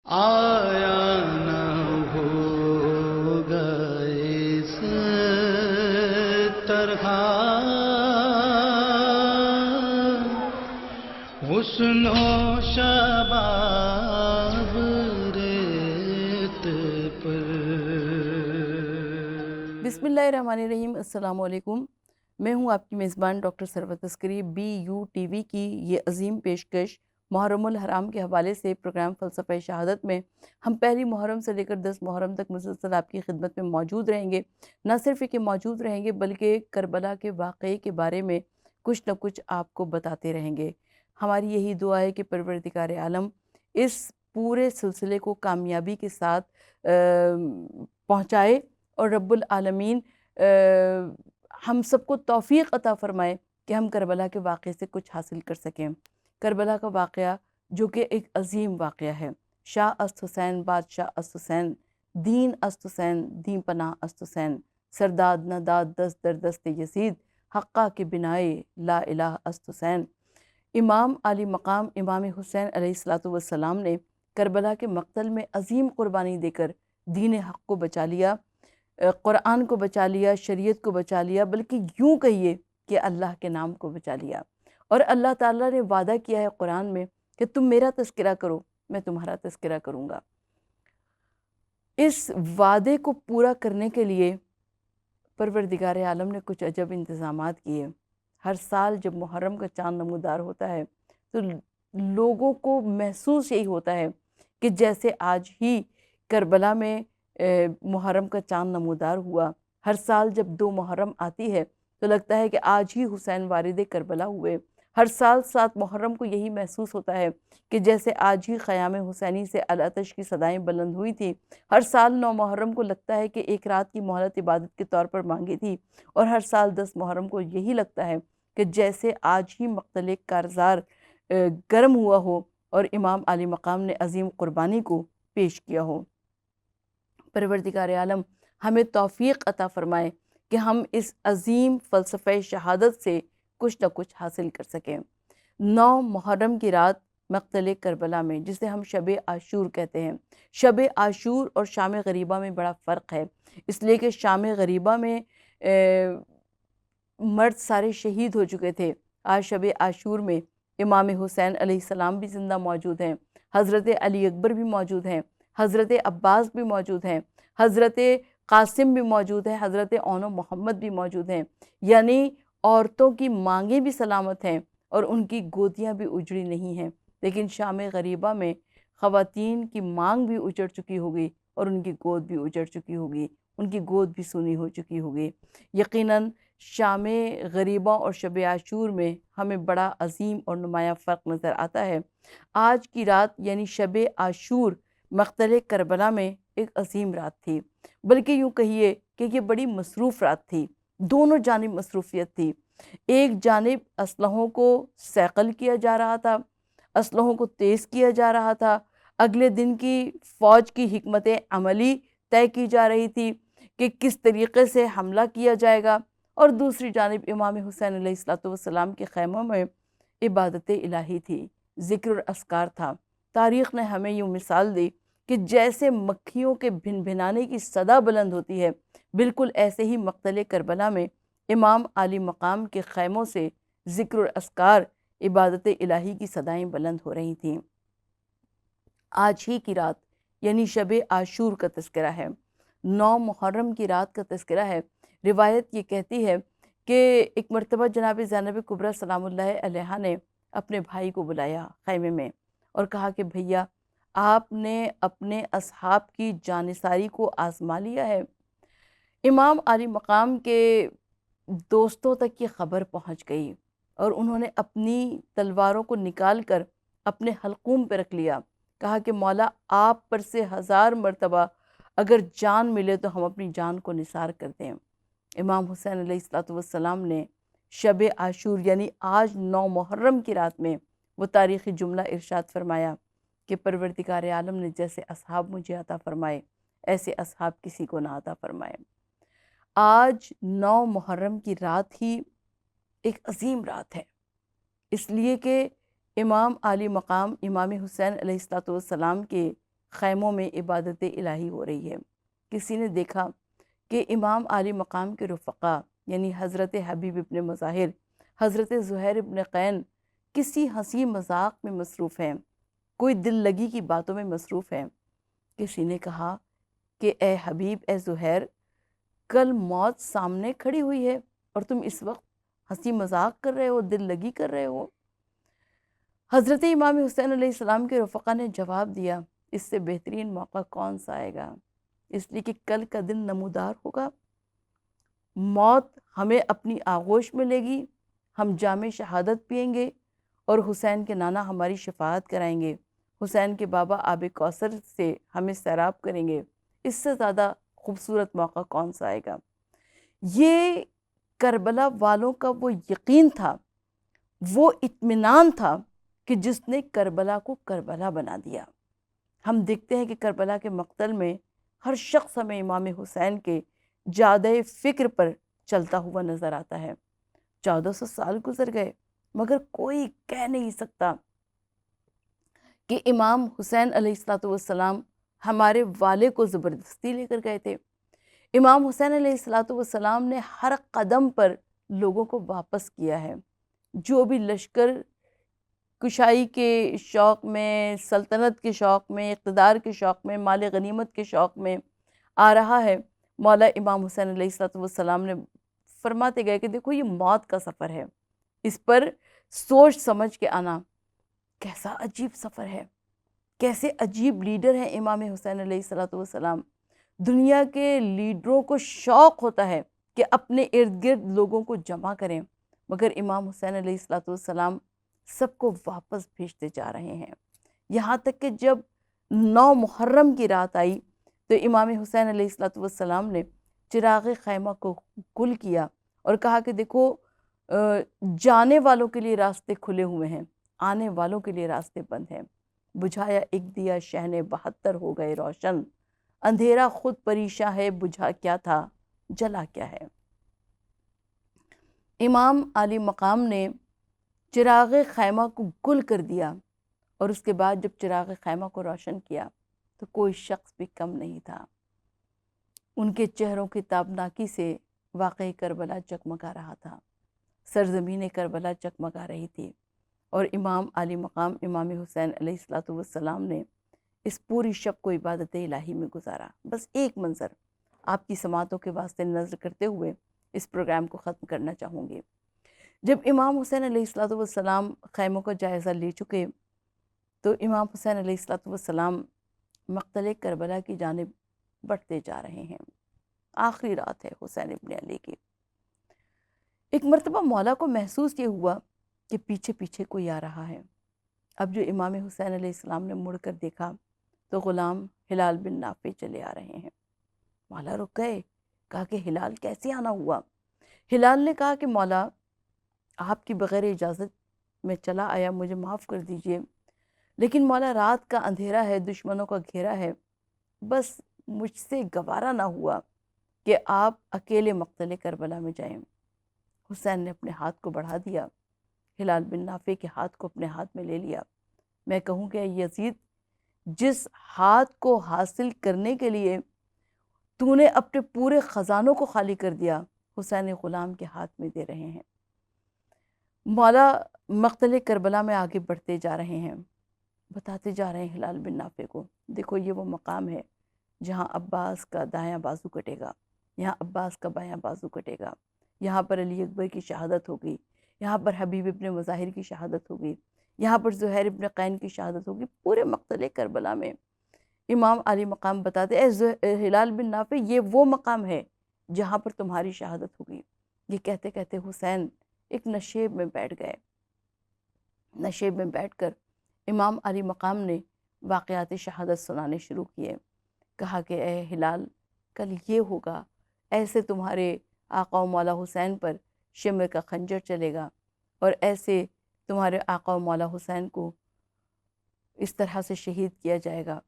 آیا نہ ہوگا اس طرح حسن و شباب ریت پر۔ بسم اللہ الرحمن الرحیم۔ السلام علیکم، میں ہوں آپ کی میزبان ڈاکٹر ثروت عسکری۔ BU TV کی یہ عظیم پیشکش محرم الحرام کے حوالے سے پروگرام فلسفہ شہادت میں ہم پہلی محرم سے لے کر 10 محرم تک مسلسل آپ کی خدمت میں موجود رہیں گے۔ نہ صرف کہ موجود رہیں گے بلکہ کربلا کے واقعے کے بارے میں کچھ نہ کچھ آپ کو بتاتے رہیں گے۔ ہماری یہی دعا ہے کہ پروردگار عالم اس پورے سلسلے کو کامیابی کے ساتھ پہنچائے، اور رب العالمین ہم سب کو توفیق عطا فرمائے کہ ہم کربلا کے واقعے سے کچھ حاصل کر سکیں۔ کربلا کا واقعہ جو کہ ایک عظیم واقعہ ہے۔ شاہ است حسین بادشاہ است حسین، دین است حسین دین پناہ است حسین، سرداد نداد دست در دست یزید، حقہ کے بنائے لا الہ است حسین۔ امام علی مقام امام حسین علیہ السلام نے کربلا کے مقتل میں عظیم قربانی دے کر دین حق کو بچا لیا، قرآن کو بچا لیا، شریعت کو بچا لیا، بلکہ یوں کہیے کہ اللہ کے نام کو بچا لیا۔ اور اللہ تعالیٰ نے وعدہ کیا ہے قرآن میں کہ تم میرا تذکرہ کرو، میں تمہارا تذکرہ کروں گا۔ اس وعدے کو پورا کرنے کے لیے پروردگار عالم نے کچھ عجب انتظامات کیے۔ ہر سال جب محرم کا چاند نمودار ہوتا ہے تو لوگوں کو محسوس یہی ہوتا ہے کہ جیسے آج ہی کربلا میں محرم کا چاند نمودار ہوا۔ ہر سال جب 2 محرم آتی ہے تو لگتا ہے کہ آج ہی حسین وارد کربلا ہوئے۔ ہر سال 7 محرم کو یہی محسوس ہوتا ہے کہ جیسے آج ہی خیام حسینی سے العطش کی صدائیں بلند ہوئی تھی۔ ہر سال 9 محرم کو لگتا ہے کہ ایک رات کی مہلت عبادت کے طور پر مانگی تھی، اور ہر سال 10 محرم کو یہی لگتا ہے کہ جیسے آج ہی مقتل کارزار گرم ہوا ہو اور امام علی مقام نے عظیم قربانی کو پیش کیا ہو۔ پروردگار عالم ہمیں توفیق عطا فرمائے کہ ہم اس عظیم فلسفہ شہادت سے کچھ نہ کچھ حاصل کر سکیں۔ 9 محرم کی رات مقتل کربلا میں، جسے ہم شب عاشور کہتے ہیں، شب عاشور اور شام غریبہ میں بڑا فرق ہے، اس لیے کہ شام غریبہ میں مرد سارے شہید ہو چکے تھے۔ آج شب عاشور میں امام حسین علیہ السلام بھی زندہ موجود ہیں، حضرت علی اکبر بھی موجود ہیں، حضرت عباس بھی موجود ہیں، حضرت قاسم بھی موجود ہیں، حضرت اون و محمد بھی موجود ہیں، یعنی عورتوں کی مانگیں بھی سلامت ہیں اور ان کی گودیاں بھی اجڑی نہیں ہیں۔ لیکن شام غریبہ میں خواتین کی مانگ بھی اجڑ چکی ہوگی اور ان کی گود بھی اجڑ چکی ہوگی، ان کی گود بھی سونی ہو چکی ہوگی۔ یقیناً شام غریبہ اور شب عاشور میں ہمیں بڑا عظیم اور نمایاں فرق نظر آتا ہے۔ آج کی رات یعنی شب عاشور مقتل کربلا میں ایک عظیم رات تھی، بلکہ یوں کہیے کہ یہ بڑی مصروف رات تھی۔ دونوں جانب مصروفیت تھی۔ ایک جانب اسلحوں کو صیقل کیا جا رہا تھا، اسلحوں کو تیز کیا جا رہا تھا، اگلے دن کی فوج کی حکمت عملی طے کی جا رہی تھی کہ کس طریقے سے حملہ کیا جائے گا، اور دوسری جانب امام حسین علیہ السلام کے خیموں میں عبادت الہی تھی، ذکر اور اذکار تھا۔ تاریخ نے ہمیں یوں مثال دی کہ جیسے مکھیوں کے بھن بھنانے کی صدا بلند ہوتی ہے، بالکل ایسے ہی مقتل کربلا میں امام علی مقام کے خیموں سے ذکر اور اذکار، عبادت الہی کی صدائیں بلند ہو رہی تھیں۔ آج ہی کی رات یعنی شب عاشور کا تذکرہ ہے، 9 محرم کی رات کا تذکرہ ہے۔ روایت یہ کہتی ہے کہ ایک مرتبہ جناب زینب کبریٰ سلام اللہ علیہا نے اپنے بھائی کو بلایا خیمے میں اور کہا کہ بھیا، آپ نے اپنے اصحاب کی جانثاری کو آزما لیا ہے۔ امام علی مقام کے دوستوں تک یہ خبر پہنچ گئی اور انہوں نے اپنی تلواروں کو نکال کر اپنے حلقوم پہ رکھ لیا۔ کہا کہ مولا، آپ پر سے 1000 مرتبہ اگر جان ملے تو ہم اپنی جان کو نثار کر دیں۔ امام حسین علیہ السلام نے شب عاشور یعنی آج 9 محرم کی رات میں وہ تاریخی جملہ ارشاد فرمایا کہ پروردگار عالم نے جیسے اصحاب مجھے عطا فرمائے ایسے اصحاب کسی کو نہ عطا فرمائے۔ آج 9 محرم کی رات ہی ایک عظیم رات ہے، اس لیے کہ امام علی مقام امام حسین علیہ السلام کے خیموں میں عبادت الہی ہو رہی ہے۔ کسی نے دیکھا کہ امام عالی مقام کے رفقا یعنی حضرت حبیب ابن مظاہر، حضرت زہیر ابن قین کسی ہنسی مذاق میں مصروف ہیں، کوئی دل لگی کی باتوں میں مصروف ہیں۔ کسی نے کہا کہ اے حبیب، اے زہیر، کل موت سامنے کھڑی ہوئی ہے اور تم اس وقت ہنسی مذاق کر رہے ہو، دل لگی کر رہے ہو۔ حضرت امام حسین علیہ السلام کے رفقا نے جواب دیا، اس سے بہترین موقع کون سا آئے گا، اس لیے کہ کل کا دن نمودار ہوگا، موت ہمیں اپنی آغوش میں لے گی، ہم جام شہادت پئیں گے اور حسین کے نانا ہماری شفاعت کرائیں گے، حسین کے بابا آب کوثر سے ہمیں سیراب کریں گے، اس سے زیادہ خوبصورت موقع کون سا آئے گا۔ یہ کربلا والوں کا وہ یقین تھا، وہ اطمینان تھا کہ جس نے کربلا کو کربلا بنا دیا۔ ہم دیکھتے ہیں کہ کربلا کے مقتل میں ہر شخص ہمیں امام حسین کے جادہ فکر پر چلتا ہوا نظر آتا ہے۔ 1400 سال گزر گئے مگر کوئی کہہ نہیں سکتا کہ امام حسین علیہ السلام ہمارے والے کو زبردستی لے کر گئے تھے۔ امام حسین علیہ السلام نے ہر قدم پر لوگوں کو واپس کیا ہے۔ جو بھی لشکر کشائی کے شوق میں، سلطنت کے شوق میں، اقتدار کے شوق میں، مال غنیمت کے شوق میں آ رہا ہے، مولا امام حسین علیہ السلام نے فرماتے گئے کہ دیکھو یہ موت کا سفر ہے، اس پر سوچ سمجھ کے آنا۔ کیسا عجیب سفر ہے، کیسے عجیب لیڈر ہیں امام حسین علیہ السلام۔ دنیا کے لیڈروں کو شوق ہوتا ہے کہ اپنے ارد گرد لوگوں کو جمع کریں، مگر امام حسین علیہ السلام سب کو واپس بھیجتے جا رہے ہیں۔ یہاں تک کہ جب 9 محرم کی رات آئی تو امام حسین علیہ السلام نے چراغ خیمہ کو گل کیا اور کہا کہ دیکھو جانے والوں کے لیے راستے کھلے ہوئے ہیں، آنے والوں کے لیے راستے بند ہیں۔ بجھایا ایک دیا شہن 72 ہو گئے روشن، اندھیرا خود پریشاں ہے، بجھا کیا تھا جلا کیا ہے۔ امام علی مقام نے چراغ خیمہ کو گل کر دیا اور اس کے بعد جب چراغ خیمہ کو روشن کیا تو کوئی شخص بھی کم نہیں تھا۔ ان کے چہروں کی تابناکی سے واقعی کربلا چکمگا رہا تھا، سرزمین کربلا چکمگا رہی تھی، اور امام علی مقام امام حسین علیہ السلام نے اس پوری شب کو عبادت الہی میں گزارا۔ بس ایک منظر آپ کی سماعتوں کے واسطے نظر کرتے ہوئے اس پروگرام کو ختم کرنا چاہوں گی۔ جب امام حسین علیہ السلام خیموں کا جائزہ لے چکے تو امام حسین علیہ السلام مقتل کربلا کی جانب بڑھتے جا رہے ہیں۔ آخری رات ہے حسین ابن علی کی۔ ایک مرتبہ مولا کو محسوس یہ ہوا کہ پیچھے پیچھے کوئی آ رہا ہے۔ اب جو امام حسین علیہ السلام نے مڑ کر دیکھا تو غلام ہلال بن نافع چلے آ رہے ہیں۔ مولا رک گئے، کہا کہ ہلال کیسے آنا ہوا؟ ہلال نے کہا کہ مولا آپ کی بغیر اجازت میں چلا آیا، مجھے معاف کر دیجئے، لیکن مولا رات کا اندھیرا ہے، دشمنوں کا گھیرا ہے، بس مجھ سے گوارا نہ ہوا کہ آپ اکیلے مقتل کربلا میں جائیں۔ حسین نے اپنے ہاتھ کو بڑھا دیا، ہلال بن نافع کے ہاتھ کو اپنے ہاتھ میں لے لیا۔ میں کہوں کہ یزید، جس ہاتھ کو حاصل کرنے کے لیے تو نے اپنے پورے خزانوں کو خالی کر دیا، حسین غلام کے ہاتھ میں دے رہے ہیں۔ مولا مقتل کربلا میں آگے بڑھتے جا رہے ہیں، بتاتے جا رہے ہیں ہلال بن نافع کو، دیکھو یہ وہ مقام ہے جہاں عباس کا دایاں بازو کٹے گا، یہاں عباس کا بایاں بازو کٹے گا، یہاں پر علی اکبر کی شہادت ہوگی، یہاں پر حبیب ابن مظاہر کی شہادت ہوگی، یہاں پر زہیر ابن قین کی شہادت ہوگی۔ پورے مقتل کربلا میں امام علی مقام بتاتے اے ہلال بن نافع، یہ وہ مقام ہے جہاں پر تمہاری شہادت ہوگی۔ یہ کہتے کہتے حسین ایک نشیب میں بیٹھ گئے۔ نشیب میں بیٹھ کر امام علی مقام نے واقعات شہادت سنانے شروع کیے۔ کہا کہ اے ہلال، کل یہ ہوگا، ایسے تمہارے آقا و مولا حسین پر شمر کا خنجر چلے گا، اور ایسے تمہارے آقا و مولا حسین کو اس طرح سے شہید کیا جائے گا،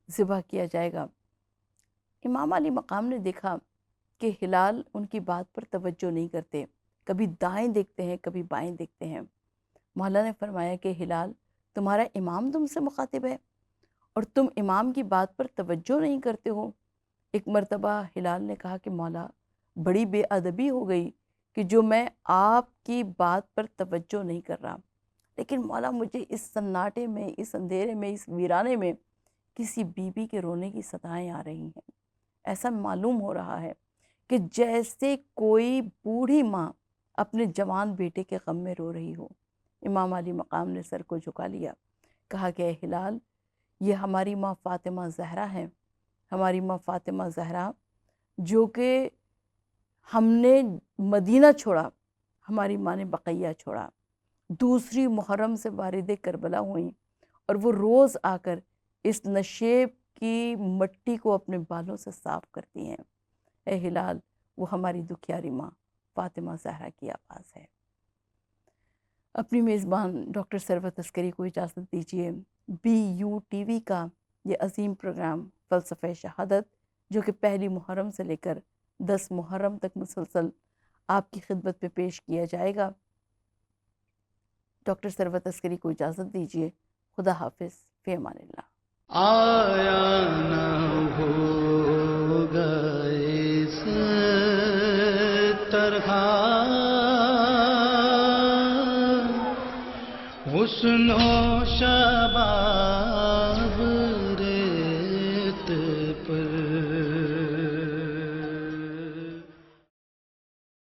ذبح کیا جائے گا۔ امام علی مقام نے دیکھا کہ ہلال ان کی بات پر توجہ نہیں کرتے، کبھی دائیں دیکھتے ہیں، کبھی بائیں دیکھتے ہیں۔ مولا نے فرمایا کہ ہلال، تمہارا امام تم سے مخاطب ہے اور تم امام کی بات پر توجہ نہیں کرتے ہو۔ ایک مرتبہ ہلال نے کہا کہ مولا بڑی بے ادبی ہو گئی کہ جو میں آپ کی بات پر توجہ نہیں کر رہا، لیکن مولا مجھے اس سناٹے میں، اس اندھیرے میں، اس ویرانے میں کسی بیوی کے رونے کی صدائیں آ رہی ہیں۔ ایسا معلوم ہو رہا ہے کہ جیسے کوئی بوڑھی ماں اپنے جوان بیٹے کے غم میں رو رہی ہو۔ امام علی مقام نے سر کو جھکا لیا، کہا کہ اے ہلال، یہ ہماری ماں فاطمہ زہرا ہیں، ہماری ماں فاطمہ زہرا جو کہ ہم نے مدینہ چھوڑا، ہماری ماں نے بقیہ چھوڑا، دوسری محرم سے وارد کربلا ہوئیں، اور وہ روز آ کر اس نشیب کی مٹی کو اپنے بالوں سے صاف کرتی ہیں۔ اے ہلال، وہ ہماری دکھیاری ماں فاطمہ زہرا کی آواز ہے۔ اپنی میزبان ڈاکٹر ثروت عسکری کو اجازت دیجیے۔ BUTV کا یہ عظیم پروگرام فلسفہ شہادت، جو کہ پہلی محرم سے لے کر 10 محرم تک مسلسل آپ کی خدمت میں پیش کیا جائے گا۔ ڈاکٹر ثروت عسکری کو اجازت دیجیے۔ خدا حافظ، فی امان اللہ۔ آیا نہ ہوگا اس طرح حسن و شباب